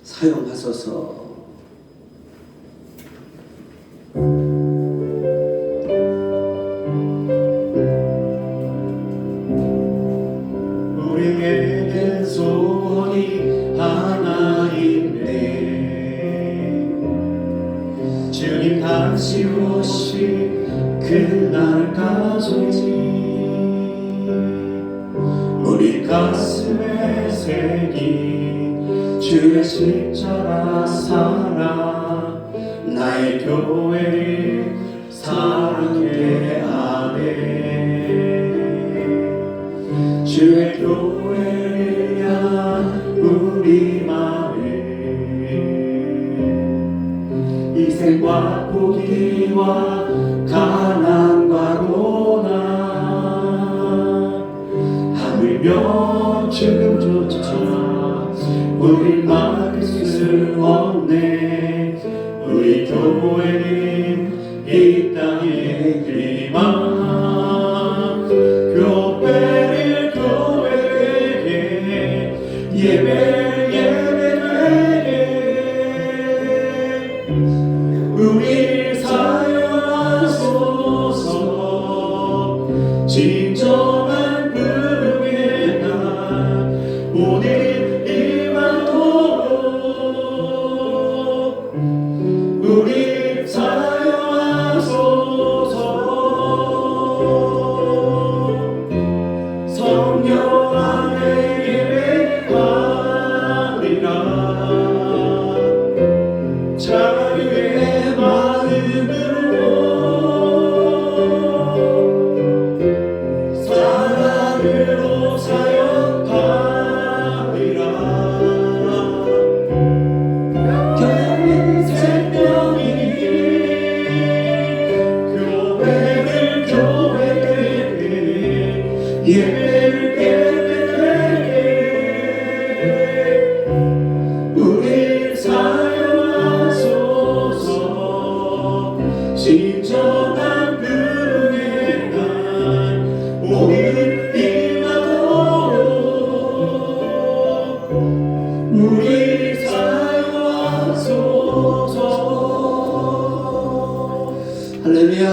사용하소서. 우리에겐 소원이 하나 있네. 주님 다시 오실 그날까지 우리 가슴에 새긴 주의 십자가 사랑, 나의 교회를 사랑해 하네. 주의 교회를 향한 우리 마음, 희생과 포기와 가난과 고난, 하물며 죽음조차 우릴 막을 수 없네. 우리 교회는 이 땅의 희망, 교회를 교회에게, 예배를 예배되게 우릴 사용하소서. 진정한 부름의 날 오늘 임하도록 우릴 사용하소서. 성령 안에 예배하리라. 자유의 마음으로 사랑으로 사역하리라. 교회는 생명이 교회를 교회되게, 예배를 예배되게 우릴 사용하소서. 진정한 부름의 날 오늘 임하도록 우릴 사용하소서. 할렐루야.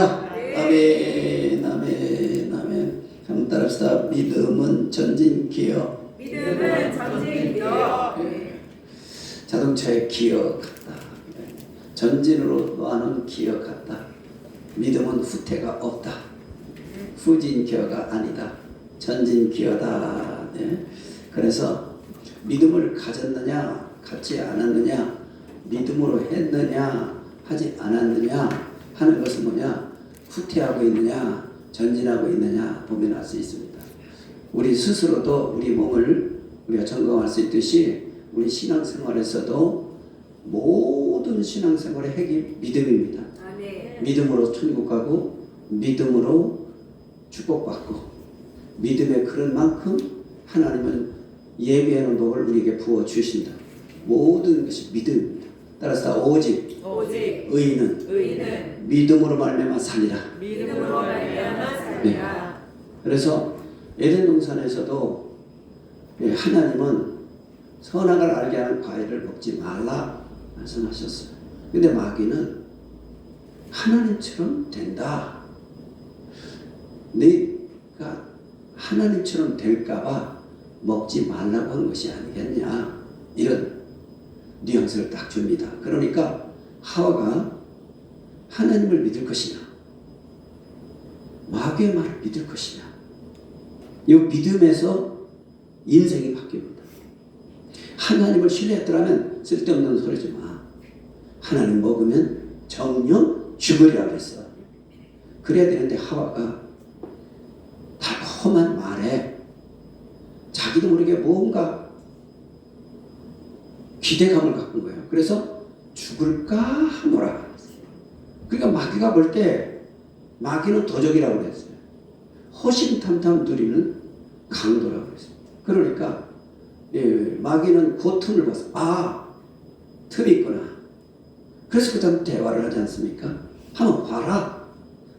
아멘, 아멘, 아멘. 한번 따라합시다. 믿음은 전진 기어. 믿음은 전진 기어. 자동차의 기어 같다. 전진으로 하는 기어 같다. 믿음은 후퇴가 없다. 후진 기어가 아니다. 전진 기어다. 네. 그래서 믿음을 가졌느냐, 갖지 않았느냐, 믿음으로 했느냐, 하지 않았느냐 하는 것은 뭐냐? 후퇴하고 있느냐, 전진하고 있느냐 보면 알 수 있습니다. 우리 스스로도 우리 몸을 우리가 점검할 수 있듯이 우리 신앙생활에서도 모든 신앙생활의 핵이 믿음입니다. 아멘. 믿음으로 천국 가고 믿음으로 축복받고 믿음의 그런 만큼 하나님은 예비하는 복을 우리에게 부어주신다. 모든 것이 믿음입니다. 따라서 오직 의인은 믿음으로 말미암아 살리라. 믿음으로 말미암아 살리라. 그래서 에덴 동산에서도 하나님은 선악을 알게 하는 과일을 먹지 말라 말씀하셨어요. 근데 마귀는 하나님처럼 된다. 내가 하나님처럼 될까봐 먹지 말라고 한 것이 아니겠냐. 이런 뉘앙스를 딱 줍니다. 그러니까 하와가 하나님을 믿을 것이냐, 마귀의 말을 믿을 것이냐. 이 믿음에서 인생이 바뀝니다. 하나님을 신뢰했더라면 쓸데없는 소리지 마. 하나님 먹으면 정령 죽으리라 그랬어. 그래야 되는데 하와가 달콤한 말에 자기도 모르게 뭔가 기대감을 갖은 거예요. 그래서 죽을까 하노라. 그러니까 마귀가 볼 때 마귀는 도적이라고 그랬어요. 호심탐탐 누리는 강도라고 그랬어요. 그러니까 마귀는 그 틈을 봤어. 아, 틈이 있구나. 그래서 그 다음 대화를 하지 않습니까? 한번 봐라.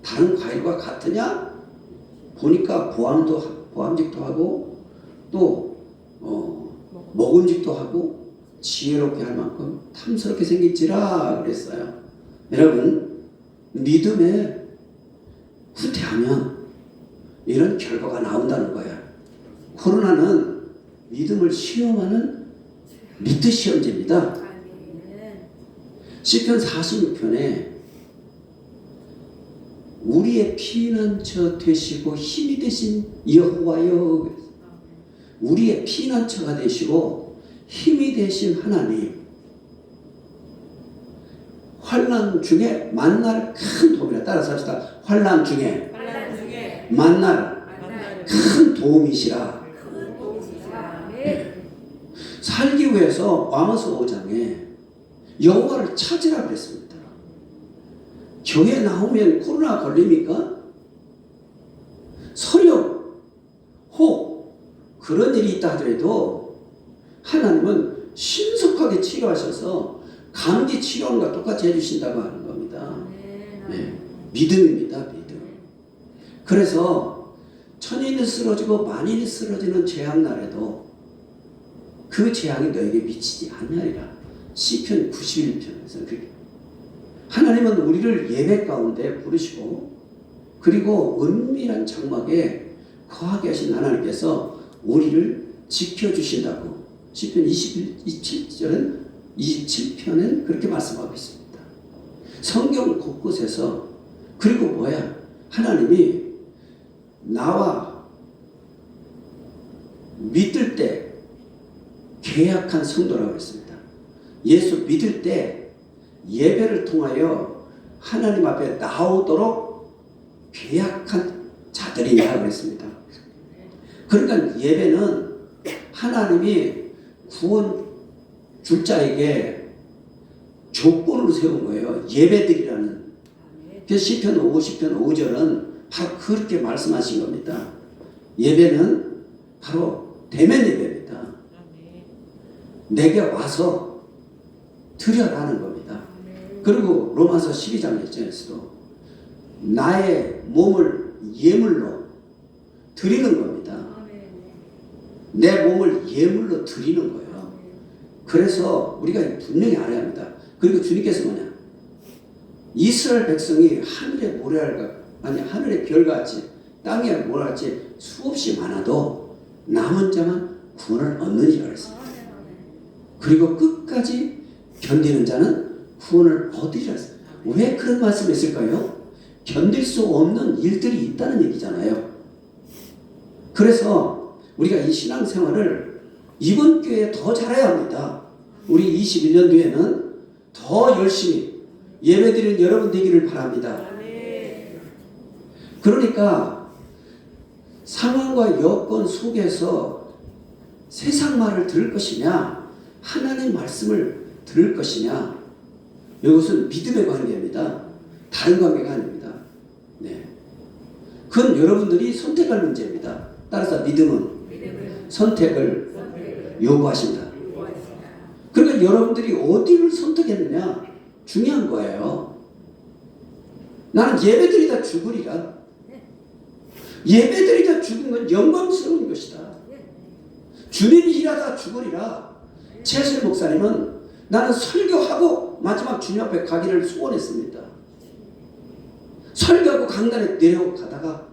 다른 과일과 같으냐? 보니까 보암직도 하고 또 먹음직도 하고 지혜롭게 할 만큼 탐스럽게 생길지라 그랬어요. 여러분, 믿음에 후퇴하면 이런 결과가 나온다는 거예요. 코로나는 믿음을 시험하는 미트 시험제입니다. 아멘. 시편 46편에 우리의 피난처 되시고 힘이 되신 여호와여, 우리의 피난처가 되시고 힘이 되신 하나님, 환난 중에 만날 큰 도움이라. 따라서 합시다. 환난 중에 환난 중에 만날 만날 큰 도움이시라. 큰 도움이시라. 아멘. 살기 위해서 아모스 5장에 여호와를 찾으라 그랬습니다. 교회 나오면 코로나 걸립니까? 설령 혹 그런 일이 있다 하더라도 하나님은 신속하게 치료하셔서 감기 치료원과 똑같이 해주신다고 하는 겁니다. 네, 믿음입니다. 믿음. 그래서 천인이 쓰러지고 만인이 쓰러지는 재앙날에도 그 재앙이 너에게 미치지 아니하리라. 시편 91편에서 그렇게 하나님은 우리를 예배 가운데 부르시고 그리고 은밀한 장막에 거하게 하신 하나님께서 우리를 지켜주신다고 시편 27편은 그렇게 말씀하고 있습니다. 성경 곳곳에서 그리고 뭐야? 하나님이 나와 믿을 때 계약한 성도라고 했습니다. 예수 믿을 때 예배를 통하여 하나님 앞에 나오도록 계약한 자들이냐 그랬습니다. 그러니까 예배는 하나님이 구원 줄 자에게 조건으로 세운 거예요. 예배드리라는. 그래서 시편 50편 5절은 바로 그렇게 말씀하신 겁니다. 예배는 바로 대면 예배입니다. 내게 와서 드려라는 겁니다. 그리고 로마서 12장 1절에서도 나의 몸을 예물로 드리는 겁니다. 내 몸을 예물로 드리는 거예요. 그래서 우리가 분명히 알아야 합니다. 그리고 주님께서 뭐냐? 이스라엘 백성이 하늘의 모래알과 아니 하늘의 별같이 땅의 모래같이 수없이 많아도 남은 자만 구원을 얻느니라 그랬습니다. 그리고 끝까지 견디는 자는 구원을 얻으리라 했습니다. 왜 그런 말씀을 했을까요? 견딜 수 없는 일들이 있다는 얘기잖아요. 그래서 우리가 이 신앙생활을 이번 기회에 더 잘해야 합니다. 우리 21년 뒤에는 더 열심히 예배드리는 여러분 되기를 바랍니다. 그러니까 상황과 여건 속에서 세상 말을 들을 것이냐 하나님 말씀을 들을 것이냐, 이것은 믿음의 관계입니다. 다른 관계가 아닙니다. 네. 그건 여러분들이 선택할 문제입니다. 따라서 믿음은 선택을 요구하신다. 그러니까 여러분들이 어디를 선택했느냐 중요한 거예요. 나는 예배드리다 죽으리라. 예배드리다 죽은 건 영광스러운 것이다. 주님이 일하다 죽으리라. 최실 목사님은 나는 설교하고 마지막 주님 앞에 가기를 소원했습니다. 설교하고 강단에 내려가다가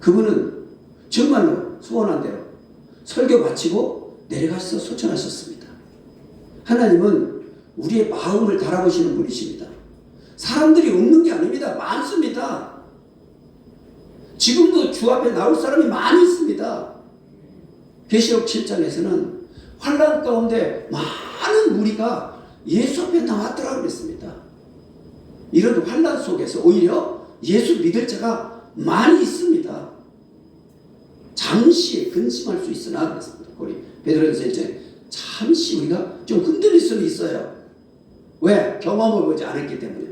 그분은 정말로 소원한 대로 설교 마치고 내려가셔서 소천하셨습니다. 하나님은 우리의 마음을 달아보시는 분이십니다. 사람들이 없는 게 아닙니다. 많습니다. 지금도 주 앞에 나올 사람이 많이 있습니다. 계시록 7장에서는 환난 가운데 많은 무리가 예수 앞에 나왔더라고 그랬습니다. 이런 환난 속에서 오히려 예수 믿을 자가 많이 있습니다. 잠시 근심할 수 있으나 그랬습니다. 우리 베드로전서 1장에 잠시 우리가 좀 흔들릴 수는 있어요. 왜? 경험을 보지 않았기 때문에.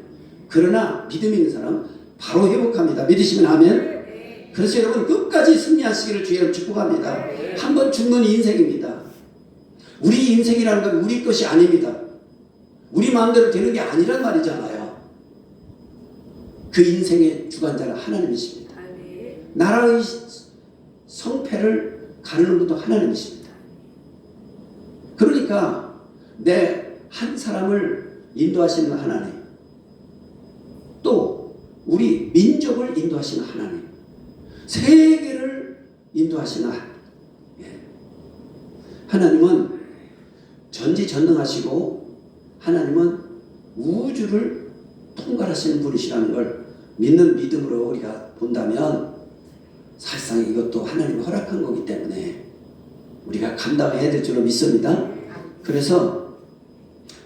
그러나 믿음 있는 사람 바로 회복합니다. 믿으시면 아멘. 그래서 여러분 끝까지 승리하시기를 주의를 축복합니다. 한번 죽는 인생입니다. 우리 인생이라는 건 우리 것이 아닙니다. 우리 마음대로 되는 게 아니란 말이잖아요. 그 인생의 주관자는 하나님이십니다. 나라의 성패를 가르는 분도 하나님이십니다. 그러니까 그러니까 내 한 사람을 인도하시는 하나님, 또 우리 민족을 인도하시는 하나님, 세계를 인도하시는 하나님은 전지전능하시고 하나님은 우주를 통괄하시는 분이시라는 걸 믿는 믿음으로 우리가 본다면 사실상 이것도 하나님이 허락한 거기 때문에 우리가 감당해야 될 줄로 믿습니다. 그래서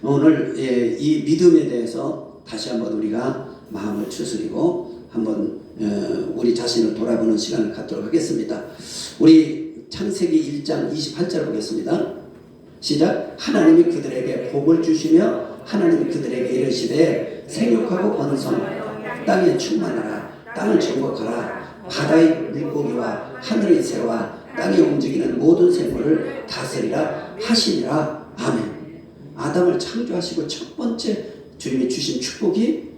오늘 이 믿음에 대해서 다시 한번 우리가 마음을 추스리고 한번 우리 자신을 돌아보는 시간을 갖도록 하겠습니다. 우리 창세기 1장 28절 보겠습니다. 시작. 하나님이 그들에게 복을 주시며 하나님이 그들에게 이르시되 생육하고 번성하여 땅에 충만하라. 땅을 정복하라. 바다의 물고기와 하늘의 새와 땅에 움직이는 모든 생물을 다스리라 하시니라. 아멘. 아담을 창조하시고 첫 번째 주님이 주신 축복이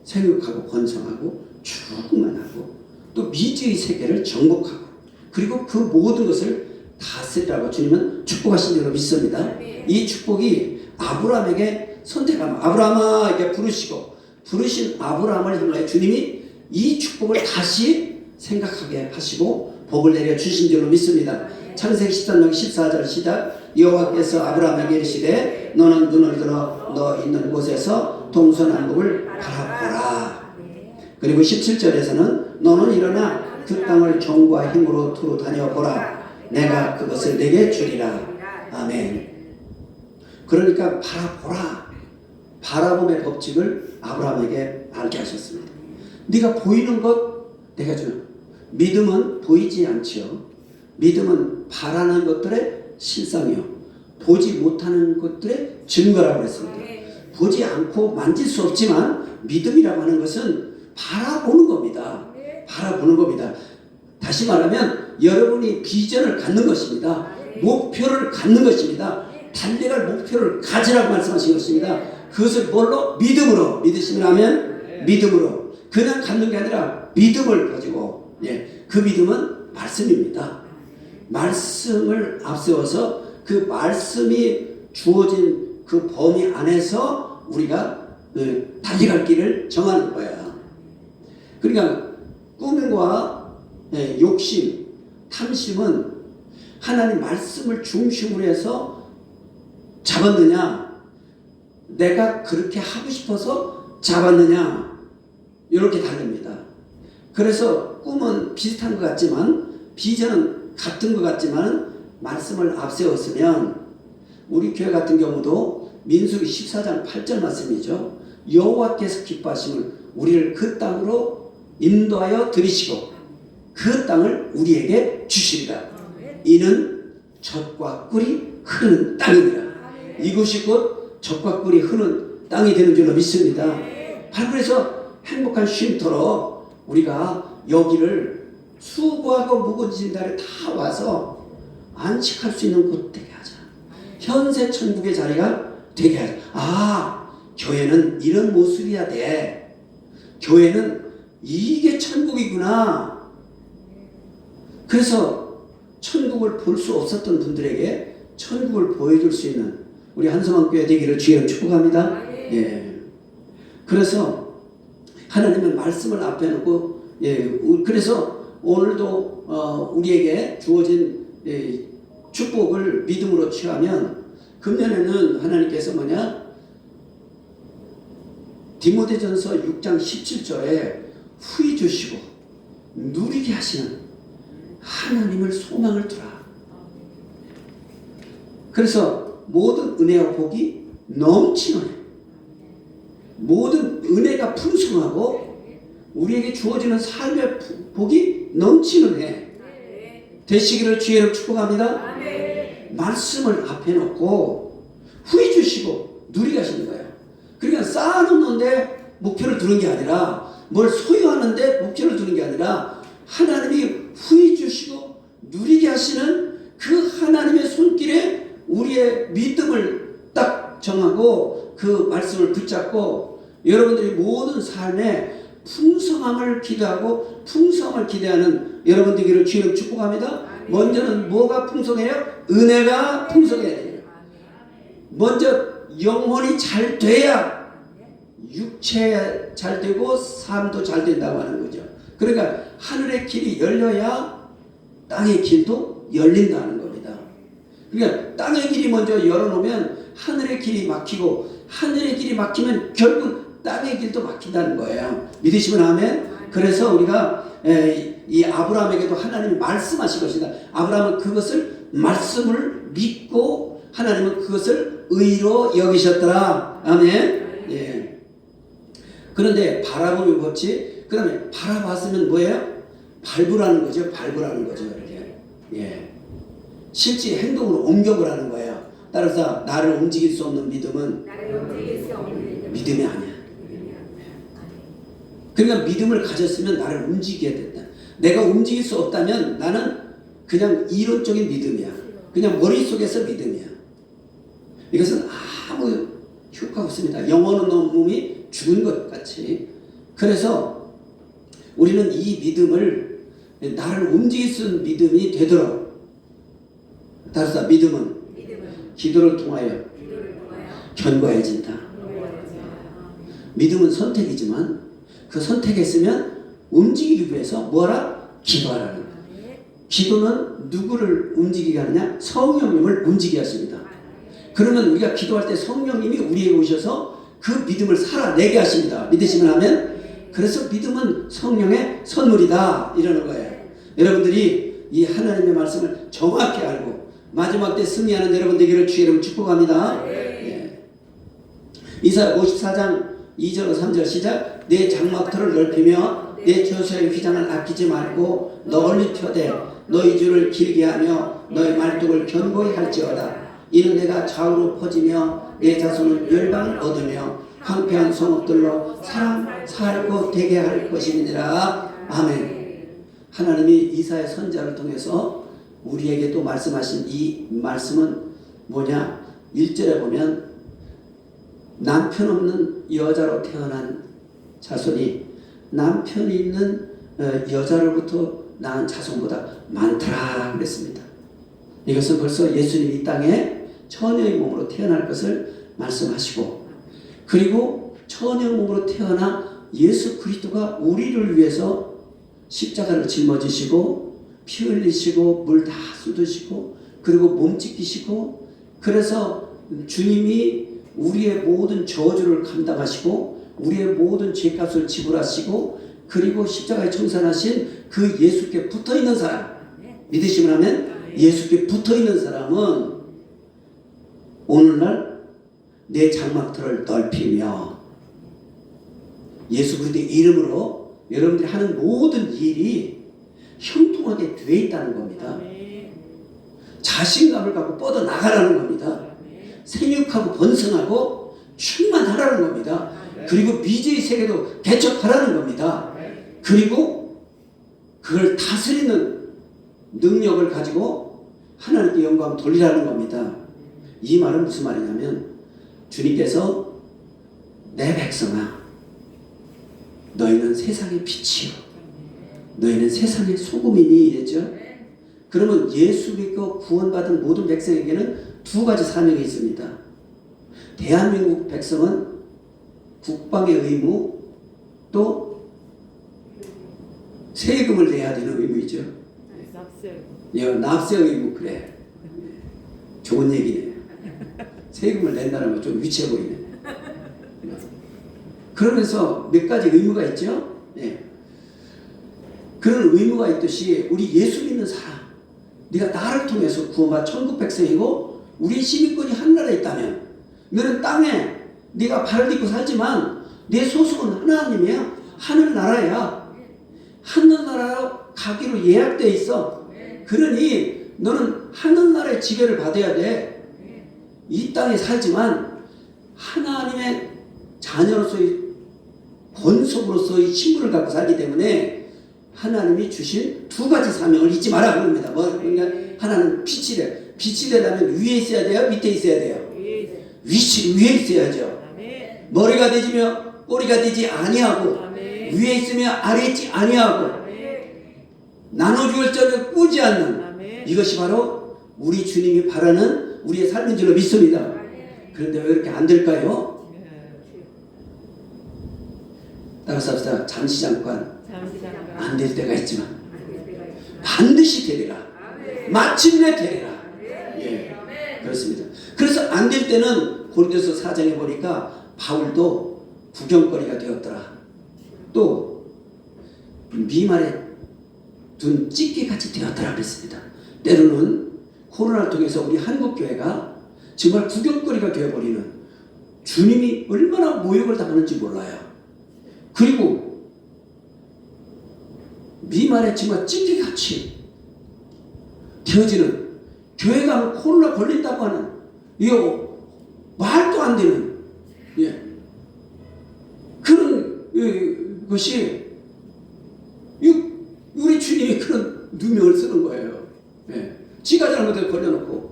생육하고 번성하고 충만하고 또 미지의 세계를 정복하고 그리고 그 모든 것을 다스리라고 주님은 축복하신 줄로 믿습니다. 이 축복이 아브라함에게 선택하면 아브라함아 이렇게 부르신 아브라함을 향해 주님이 이 축복을 다시 생각하게 하시고 복을 내려 주신 줄로 믿습니다. 창세기 13장 14절 시작. 여호와께서 아브라함에게 이르시되 너는 눈을 들어 너 있는 곳에서 동서남북을 바라보라. 그리고 17절에서는 너는 일어나 그 땅을 정과 힘으로 두루 다녀보라. 내가 그것을 내게 주리라. 아멘. 그러니까 바라보라. 바라봄의 법칙을 아브라함에게 알게 하셨습니다. 네가 보이는 것 내가 주는. 믿음은 보이지 않지요. 믿음은 바라는 것들의 실상이요 보지 못하는 것들의 증거라고 했습니다. 보지 않고 만질 수 없지만 믿음이라고 하는 것은 바라보는 겁니다. 바라보는 겁니다. 다시 말하면 여러분이 비전을 갖는 것입니다. 목표를 갖는 것입니다. 달려갈 목표를 가지라고 말씀하신 것입니다. 그것을 뭘로? 믿음으로. 믿으시면 하면 믿음으로. 그냥 갖는 게 아니라 믿음을 가지고 그 믿음은 말씀입니다. 말씀을 앞세워서 그 말씀이 주어진 그 범위 안에서 우리가 달려갈 길을 정하는 거야. 그러니까 꿈과 욕심, 탐심은 하나님 말씀을 중심으로 해서 잡았느냐, 내가 그렇게 하고 싶어서 잡았느냐, 이렇게 다릅니다. 그래서 꿈은 비슷한 것 같지만 비전은 같은 것 같지만 말씀을 앞세웠으면 우리 교회 같은 경우도 민수기 14장 8절 말씀이죠. 여호와께서 기뻐하심을 우리를 그 땅으로 인도하여 들이시고 그 땅을 우리에게 주시리라. 이는 젖과 꿀이 흐르는 땅이니라. 이곳이 곧 젖과 꿀이 흐르는 땅이 되는 줄로 믿습니다. 바로 그래서 행복한 쉼터로 우리가 여기를 수고하고 묵은진 날에 다 와서 안식할 수 있는 곳 되게 하자. 현세 천국의 자리가 되게 하자. 아, 교회는 이런 모습이야 돼. 교회는 이게 천국이구나. 그래서 천국을 볼 수 없었던 분들에게 천국을 보여줄 수 있는 우리 한성원 교회 되기를 주의로 축복합니다. 예. 그래서 하나님의 말씀을 앞에 놓고 그래서 오늘도 우리에게 주어진 축복을 믿음으로 취하면 금년에는 하나님께서 디모데전서 6장 17절에 후히 주시고 누리게 하시는 하나님을 소망을 두라. 그래서 모든 은혜와 복이 넘치는 모든 은혜가 풍성하고 우리에게 주어지는 삶의 복이 넘치는 해 되시기를 주의로 축복합니다. 말씀을 앞에 놓고 후히 주시고 누리게 하시는 거예요. 그러니까 쌓아놓는데 목표를 두는 게 아니라 뭘 소유하는데 목표를 두는 게 아니라 하나님이 후히 주시고 누리게 하시는 그 하나님의 손길에 우리의 믿음을 딱 정하고 그 말씀을 붙잡고 여러분들이 모든 삶에 풍성함을 기도하고 풍성함을 기대하는 여러분 되기를 주님 축복합니다. 먼저는 뭐가 풍성해요? 은혜가 풍성해야 돼요. 먼저 영혼이 잘 돼야 육체 잘 되고 삶도 잘 된다고 하는 거죠. 그러니까 하늘의 길이 열려야 땅의 길도 열린다는 겁니다. 그러니까 땅의 길이 먼저 열어놓으면 하늘의 길이 막히고, 하늘의 길이 막히면 결국 땅의 길도 막힌다는 거예요. 믿으시면 아멘. 그래서 우리가 이 아브라함에게도 하나님이 말씀하신 것이다. 아브라함은 그것을 말씀을 믿고 하나님은 그것을 의로 여기셨더라. 아멘. 예. 그런데 바라보면 뭐지? 그다음에 바라봤으면 뭐예요? 밟으라는 거죠. 밟으라는 거죠. 이렇게. 예. 실제 행동으로 옮겨보라는 거예요. 따라서 나를 움직일 수 없는 믿음은 믿음이 아니야. 그러니까 믿음을 가졌으면 나를 움직여야 된다. 내가 움직일 수 없다면 나는 그냥 이론적인 믿음이야. 그냥 머릿속에서 믿음이야. 이것은 아무 효과가 없습니다. 영혼은 몸이 죽은 것 같이. 그래서 우리는 이 믿음을 나를 움직일 수 있는 믿음이 되도록, 따라서 믿음은 기도를 통하여 견고해진다. 믿음은 선택이지만 그 선택했으면 움직이기 위해서 뭐하라? 기도하라는 거예요. 기도는 누구를 움직이게 하느냐? 성령님을 움직이게 하십니다. 그러면 우리가 기도할 때 성령님이 우리에게 오셔서 그 믿음을 살아내게 하십니다. 믿으시면 하면. 그래서 믿음은 성령의 선물이다 이러는 거예요. 여러분들이 이 하나님의 말씀을 정확히 알고 마지막 때 승리하는 여러분 되기를 주의 이름으로 축복합니다. 예. 이사야 54장 2절 3절 시작. 내 장막터를 넓히며 내 저수의 휘장을 아끼지 말고 널리 펴되 너희 줄을 길게 하며 너희 말뚝을 견고히 할지어다. 이는 내가 좌우로 퍼지며 내 자손은 열방을 얻으며 황폐한 성읍들로 사람 살고 되게 할 것이니라. 아멘. 하나님이 이사야 선지자를 통해서 우리에게 또 말씀하신 이 말씀은 뭐냐? 1절에 보면 남편 없는 여자로 태어난 자손이 남편이 있는 여자로부터 낳은 자손보다 많더라 그랬습니다. 이것은 벌써 예수님이 이 땅에 처녀의 몸으로 태어날 것을 말씀하시고, 그리고 처녀의 몸으로 태어나 예수 그리스도가 우리를 위해서 십자가를 짊어지시고 피 흘리시고 물 다 쏟으시고 그리고 몸 찢기시고, 그래서 주님이 우리의 모든 저주를 감당하시고 우리의 모든 죄값을 지불하시고 그리고 십자가에 청산하신 그 예수께 붙어있는 사람, 믿으시면 하면 예수께 붙어있는 사람은 오늘날 내 장막터를 넓히며 예수 그리스도의 이름으로 여러분들이 하는 모든 일이 형통하게 되어 있다는 겁니다. 자신감을 갖고 뻗어나가라는 겁니다. 생육하고 번성하고 충만하라는 겁니다. 그리고 미지의 세계도 개척하라는 겁니다. 그리고 그걸 다스리는 능력을 가지고 하나님께 영광 돌리라는 겁니다. 이 말은 무슨 말이냐면 주님께서 내 백성아 너희는 세상의 빛이요 너희는 세상의 소금이니 이랬죠. 그러면 예수 믿고 구원받은 모든 백성에게는 두 가지 사명이 있습니다. 대한민국 백성은 국방의 의무, 또 세금을 내야 되는 의무이죠. 납세 의무. 그래, 좋은 얘기네. 세금을 낸다는 건 좀 위치해 보이네. 그러면서 몇 가지 의무가 있죠. 네. 그런 의무가 있듯이 우리 예수 믿는 사람, 네가 나를 통해서 구원받은 천국 백성이고 우리 시민권이 하늘나라에 있다면, 너는 땅에 네가 발을 딛고 살지만 내 소속은 하나님이야. 하늘나라야. 하늘나라로 가기로 예약되어 있어. 그러니 너는 하늘나라의 지배를 받아야 돼. 이 땅에 살지만 하나님의 자녀로서의 권속으로서의 신분을 갖고 살기 때문에 하나님이 주신 두 가지 사명을 잊지 마라 그럽니다. 그러니까 하나는 빛이래. 빛이 되려면 위에 있어야 돼요? 밑에 있어야 돼요? 위에 있어야죠. 머리가 되지며 꼬리가 되지 아니하고 위에 있으며 아래에 있지 아니하고 나눠 죽을 자를 꾸지 않는, 이것이 바로 우리 주님이 바라는 우리의 삶인 줄로 믿습니다. 그런데 왜 이렇게 안 될까요? 따라서 합시다. 잠시 잠깐 안 될 때가 있지만 반드시 되리라. 마침내 되리라. 예, 그렇습니다. 그래서 안 될 때는 고린도서 4장에 보니까 바울도 구경거리가 되었더라. 또 미말에 둔 찢기같이 되었더라 그랬습니다. 때로는 코로나를 통해서 우리 한국교회가 정말 구경거리가 되어버리는, 주님이 얼마나 모욕을 당하는지 몰라요. 그리고 미말에 정말 찢기같이 되어지는, 교회가 코로나 걸린다고 하는 이거 말도 안 되는, 예, 그런 것이 우리 주님이 그런 누명을 쓰는 거예요. 예, 지가 잘못해 걸려놓고.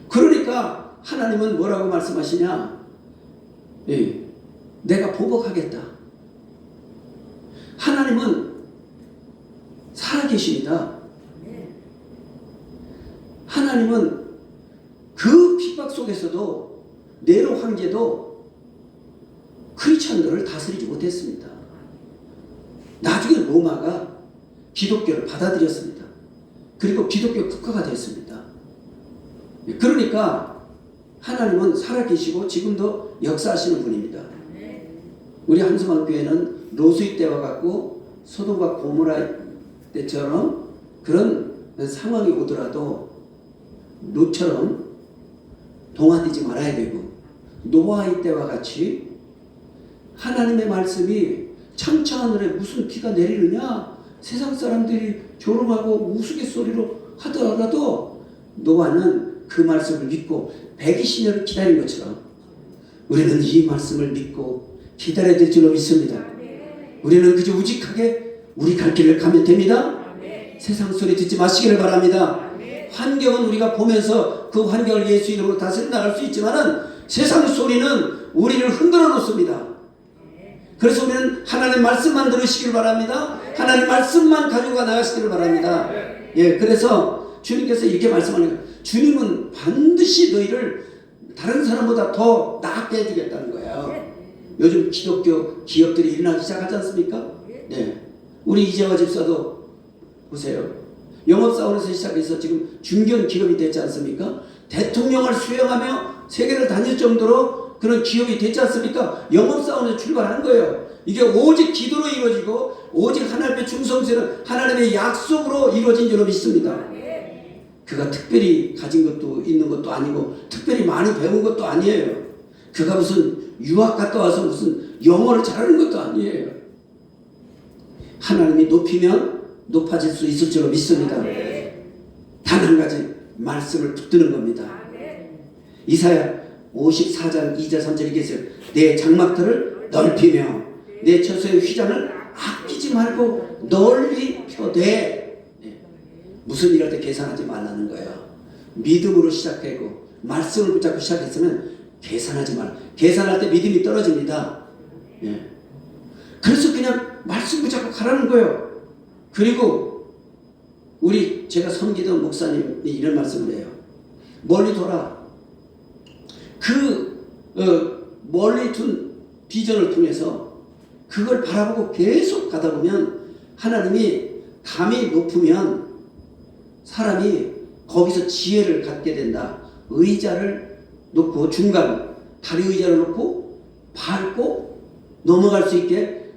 그러니까 하나님은 뭐라고 말씀하시냐? 예, 내가 보복하겠다. 하나님은 살아계십니다. 하나님은 그 핍박 속에서도 네로 황제도 크리스천들을 다스리지 못했습니다. 나중에 로마가 기독교를 받아들였습니다. 그리고 기독교 국가가 됐습니다. 그러니까 하나님은 살아계시고 지금도 역사하시는 분입니다. 우리 한수만교회는 로스의 때와 같고 소돔과 고모라 때처럼 그런 상황이 오더라도 롯처럼 동화되지 말아야 되고, 노아의 때와 같이 하나님의 말씀이 창창하늘에 무슨 비가 내리느냐, 세상 사람들이 조롱하고 우스갯소리로 하더라도 노아는 그 말씀을 믿고 120년을 기다린 것처럼 우리는 이 말씀을 믿고 기다려야 될 줄로 믿습니다. 우리는 그저 우직하게 우리 갈 길을 가면 됩니다. 세상 소리 듣지 마시기를 바랍니다. 환경은 우리가 보면서 그 환경을 예수 이름으로 다스려 나갈 수 있지만은 세상 소리는 우리를 흔들어 놓습니다. 그래서 우리는 하나님 말씀만 들으시길 바랍니다. 하나님 말씀만 가지고 나가시기를 바랍니다. 예, 그래서 주님께서 이렇게 말씀하는 거예요. 주님은 반드시 너희를 다른 사람보다 더 낫게 해주겠다는 거예요. 요즘 기독교 기업들이 일어나기 시작하지 않습니까? 네. 우리 이재화 집사도 보세요. 영업사원에서 시작해서 지금 중견 기업이 됐지 않습니까? 대통령을 수행하며 세계를 다닐 정도로 그런 기업이 됐지 않습니까? 영업사원에서 출발한 거예요. 이게 오직 기도로 이루어지고 오직 하나님의 충성스러운 하나님의 약속으로 이루어진 줄로 믿습니다. 그가 특별히 가진 것도 있는 것도 아니고 특별히 많이 배운 것도 아니에요. 그가 무슨 유학 갔다 와서 무슨 영어를 잘하는 것도 아니에요. 하나님이 높이면 높아질 수 있을 줄로 믿습니다. 단 한 가지 말씀을 붙드는 겁니다. 이사야 54장 2절 3절에 계세요. 내 장막들을 넓히며 내 처소의 휘장을 아끼지 말고 널리 펴되. 무슨 일할 때 계산하지 말라는 거예요. 믿음으로 시작하고 말씀을 붙잡고 시작했으면 계산하지 말라. 계산할 때 믿음이 떨어집니다. 예. 그래서 그냥 말씀 붙잡고 가라는 거예요. 그리고 제가 섬기던 목사님이 이런 말씀을 해요. 멀리 돌아. 멀리 둔 비전을 통해서 그걸 바라보고 계속 가다 보면 하나님이 담이 높으면 사람이 거기서 지혜를 갖게 된다. 의자를 놓고 중간 다리 의자를 놓고 밟고 넘어갈 수 있게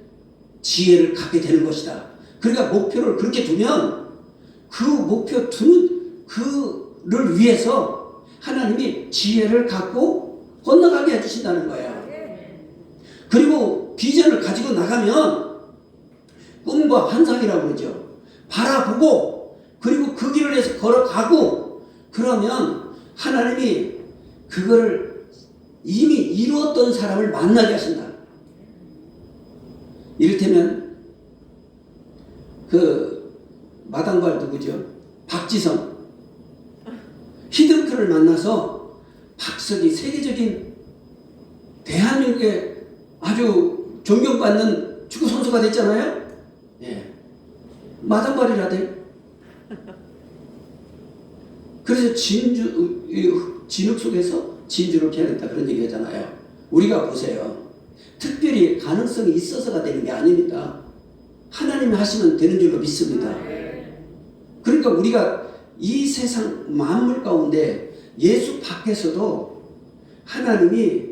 지혜를 갖게 되는 것이다. 그러니까 목표를 그렇게 두면 그 목표 두는 그를 위해서 하나님이 지혜를 갖고 건너가게 해주신다는 거예요. 그리고 비전을 가지고 나가면 꿈과 환상이라고 그러죠. 바라보고 그리고 그 길을 해서 걸어가고 그러면 하나님이 그거를 이미 이루었던 사람을 만나게 하신다. 이를테면 그 마당발 누구죠? 박지성 히든크를 만나서 박석이 세계적인 대한민국의 아주 존경받는 축구 선수가 됐잖아요. 예. 마당발이라대. 그래서 진흙 속에서 진주를 캐냈다 그런 얘기 하잖아요. 우리가 보세요. 특별히 가능성이 있어서가 되는 게 아닙니다. 하나님이 하시면 되는 줄로 믿습니다. 그러니까 우리가 이 세상 만물 가운데 예수 밖에서도 하나님이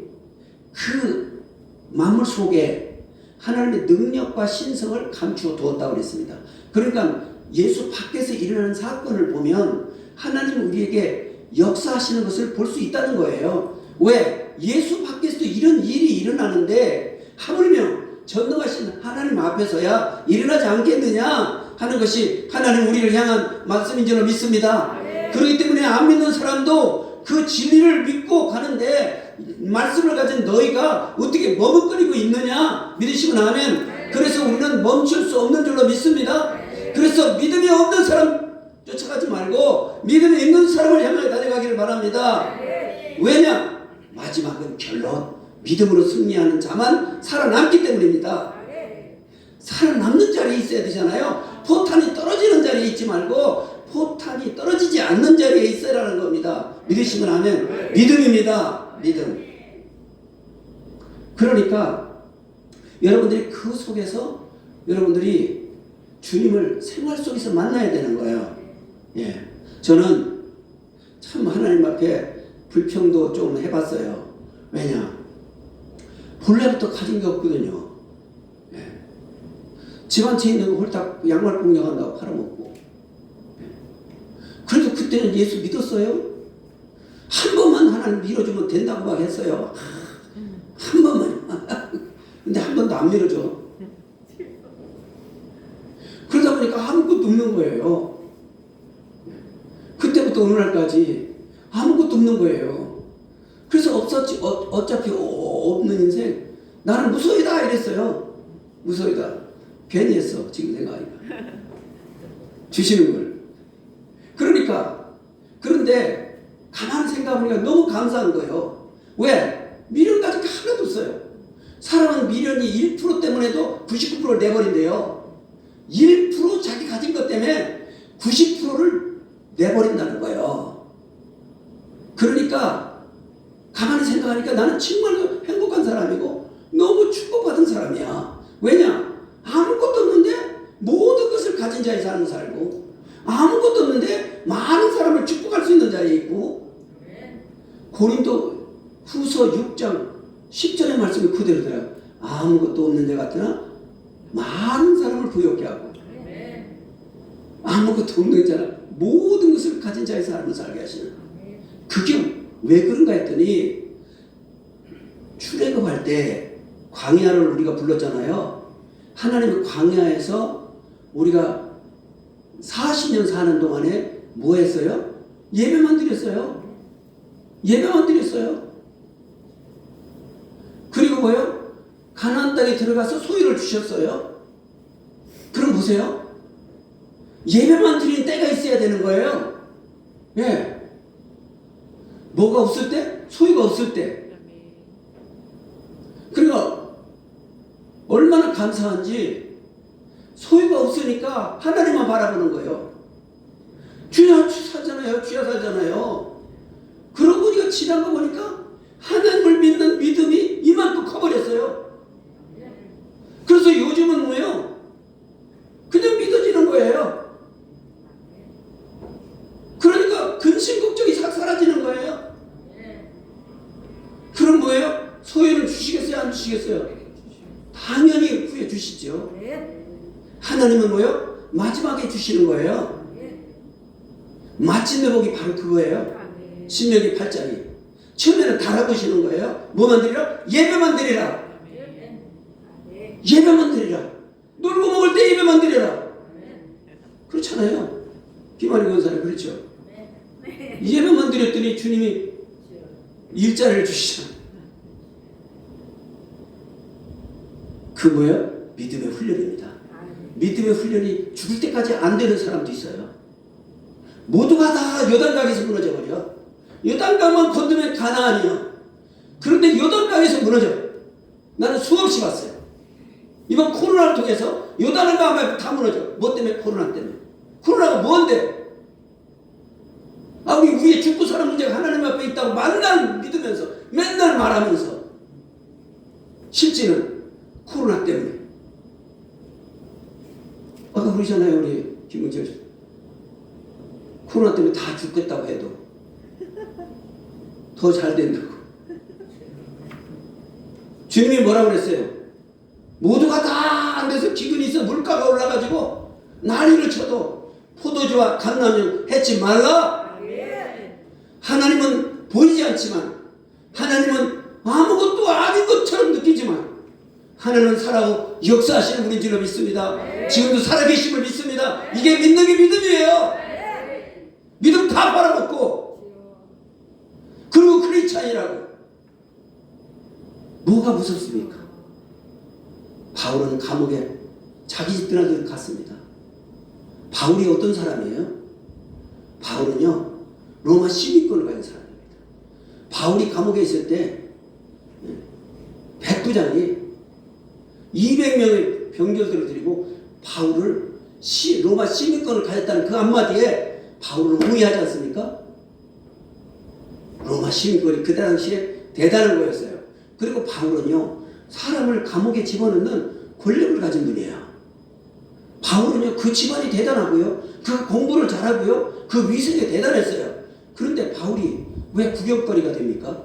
그 만물 속에 하나님의 능력과 신성을 감추어 두었다고 그랬습니다. 그러니까 예수 밖에서 일어나는 사건을 보면 하나님 우리에게 역사하시는 것을 볼 수 있다는 거예요. 왜? 예수 밖에서도 이런 일이 일어나는데 하물며 전능하신 하나님 앞에서야 일어나지 않겠느냐 하는 것이 하나님 우리를 향한 말씀인 줄로 믿습니다. 그렇기 때문에 안 믿는 사람도 그 진리를 믿고 가는데 말씀을 가진 너희가 어떻게 머뭇거리고 있느냐 믿으시면 아멘. 그래서 우리는 멈출 수 없는 줄로 믿습니다. 그래서 믿음이 없는 사람 쫓아가지 말고 믿음이 있는 사람을 향해 달려가기를 바랍니다. 왜냐? 마지막은 결론 믿음으로 승리하는 자만 살아남기 때문입니다. 살아남는 자리에 있어야 되잖아요. 포탄이 떨어지는 자리에 있지 말고 포탄이 떨어지지 않는 자리에 있어라는 겁니다. 믿으시면 아멘. 믿음입니다. 믿음. 그러니까 여러분들이 그 속에서 여러분들이 주님을 생활 속에서 만나야 되는 거예요. 예. 저는 참 하나님 앞에 불평도 좀 해봤어요. 왜냐? 본래부터 가진 게 없거든요. 예. 집 한 채 있는 거 홀딱 양말 공략한다고 팔아먹고. 예. 그래도 그때는 예수 믿었어요. 한 번만 하나님 밀어주면 된다고 막 했어요. 한 번만. 근데 한 번도 안 밀어줘. 그러다 보니까 아무것도 없는 거예요. 그때부터 오늘날까지 아무것도 없는 거예요. 그래서 어차피 없는 인생 나는 무소이다 이랬어요. 무소이다. 괜히 했어. 지금 생각하니까. 주시는 걸. 그러니까 그런데 가만히 생각해보니까 너무 감사한 거예요. 왜? 미련 가진 게 하나도 없어요. 사람은 미련이 1% 때문에도 99%를 내버린대요. 1% 자기 가진 것 때문에 90%를 내버린다는 거예요. 그러니까 가만히 생각하니까 나는 정말로 행복한 사람이고 너무 축복받은 사람이야. 왜냐? 아무것도 없는데 모든 것을 가진 자에 사는 살고 아무것도 없는데 많은 사람을 축복할 수 있는 자리에 있고 고린도 후서 6장 10절의 말씀이 그대로더라고요. 아무것도 없는 자 같으나 많은 사람을 부욕케 하고 아무것도 없는 자나 모든 것을 가진 자의 사람을 살게 하시는. 그게 왜 그런가 했더니 출애굽할 때 광야를 우리가 불렀잖아요. 하나님의 광야에서 우리가 40년 사는 동안에 뭐 했어요? 예배만 드렸어요. 예배만 드렸어요. 그리고 뭐요? 가나안 땅에 들어가서 소유를 주셨어요. 그럼 보세요. 예배만 드리는 때가 있어야 되는 거예요. 예. 뭐가 없을 때? 소유가 없을 때. 그러니까 얼마나 감사한지 소유가 없으니까 하나님만 바라보는 거예요. 주야 살잖아요. 주야 살잖아요. 그러고 우리가 지난 거 보니까 하나님을 믿는 믿음이 이만큼 커버렸어요. 그래서 요즘은 뭐예요? 그냥 믿어지는 거예요. 그러니까 근심 걱정이 싹 사라지는 거예요. 그럼 뭐예요? 소유를 주시겠어요? 안 주시겠어요? 당연히 후에 주시죠. 하나님은 뭐예요? 마지막에 주시는 거예요. 마침내 복이 바로 그거예요. 신명기 8장이. 처음에는 달아보시는 거예요. 뭐만 드리라? 예배만 드리라. 예배만 드리라. 놀고 먹을 때 예배만 드리라. 그렇잖아요. 김한희 권사님 그렇죠. 예배만 드렸더니 주님이 일자리를 주시잖아요. 그 뭐예요? 믿음의 훈련입니다. 믿음의 훈련이 죽을 때까지 안 되는 사람도 있어요. 모두가 다 요단강에서 무너져버려. 요단강만 건너면 가나안이요. 그런데 요단강에서 무너져. 나는 수없이 봤어요. 이번 코로나를 통해서 요단강에 다 무너져. 뭐 때문에? 코로나 때문에. 코로나가 뭔데? 우리 위에 죽고 사는 문제가 하나님 앞에 있다고 맨날 믿으면서 맨날 말하면서 실제는 코로나 때문에 아까 그러잖아요. 우리 김은재 씨 코로나 때문에 다 죽겠다고 해도 더 잘 된다고. 주님이 뭐라고 그랬어요? 모두가 다 안 돼서 기근이 있어 물가가 올라가지고 난리를 쳐도 포도주와 감람용 해치 말라. 하나님은 보이지 않지만 하나님은 아무것도 아닌 것처럼 느끼지만 하나님은 살아오 역사하시는 분인 줄로 믿습니다. 지금도 살아계심을 믿습니다. 이게 믿는 게 믿음이에요. 믿음 다 팔아먹고 그리고 크리스찬이라고 뭐가 무섭습니까? 바울은 감옥에 자기 집 드나들 갔습니다. 바울이 어떤 사람이에요? 바울은요 로마 시민권을 가진 사람입니다. 바울이 감옥에 있을 때 백부장이 200명의 병졸들을 들이고 바울을 로마 시민권을 가졌다는 그 한마디에 바울을 우회하지 않습니까? 로마 시민권이 그 당시에 대단한 거였어요. 그리고 바울은요 사람을 감옥에 집어넣는 권력을 가진 분이에요. 바울은요 그 집안이 대단하고요 그 공부를 잘하고요 그 위생이 대단했어요. 그런데 바울이 왜 구경거리가 됩니까?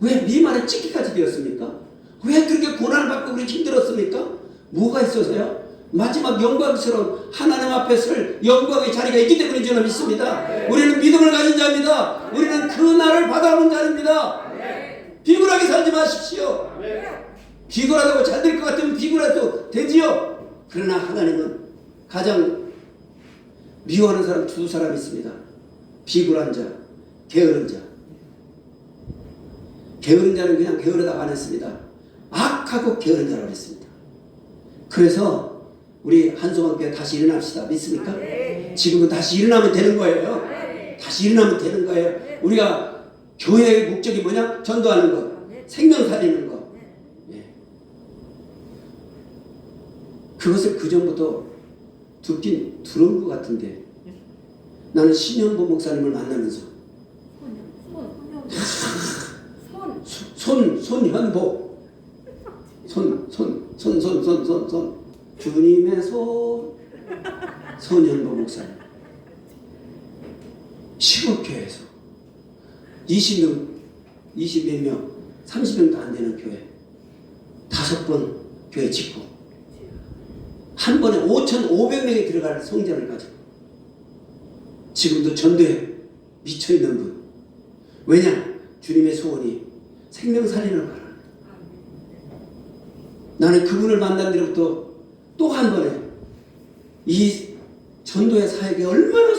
왜 미만에 찍기까지 되었습니까? 왜 그렇게 고난을 받고 그렇게 힘들었습니까? 뭐가 있어서요? 마지막 영광스러운 하나님 앞에 설 영광의 자리가 있기 때문인 줄 믿습니다. 우리는 믿음을 가진 자입니다. 우리는 그 날을 받아오는 자입니다. 비굴하게 살지 마십시오. 비굴하다고 잘 될 것 같으면 비굴해도 되지요. 그러나 하나님은 가장 미워하는 사람 두 사람 있습니다. 비굴한 자, 게으른 자. 게으른 자는 그냥 게으르다고 안 했습니다. 악하고 게으른 자라고 했습니다. 그래서 우리 한송환교회 다시 일어납시다. 믿습니까? 지금은 다시 일어나면 되는 거예요. 다시 일어나면 되는 거예요. 우리가 교회의 목적이 뭐냐? 전도하는 것, 생명 살리는 것. 그것을 그전부터 듣긴 들은 것 같은데 나는 신현보 목사님을 만나면서 손현보 손 주님의 손현보 목사님 시골교회에서 20몇 명 30명도 안 되는 교회 5번 교회 짓고 한 번에 5,500명이 들어갈 성전을 가지고 지금도 전도에 미쳐있는 분. 왜냐? 주님의 소원이 생명 살리는 거라. 나는 그분을 만난 뒤로부터 또 한 번에 이 전도의 사역이 얼마나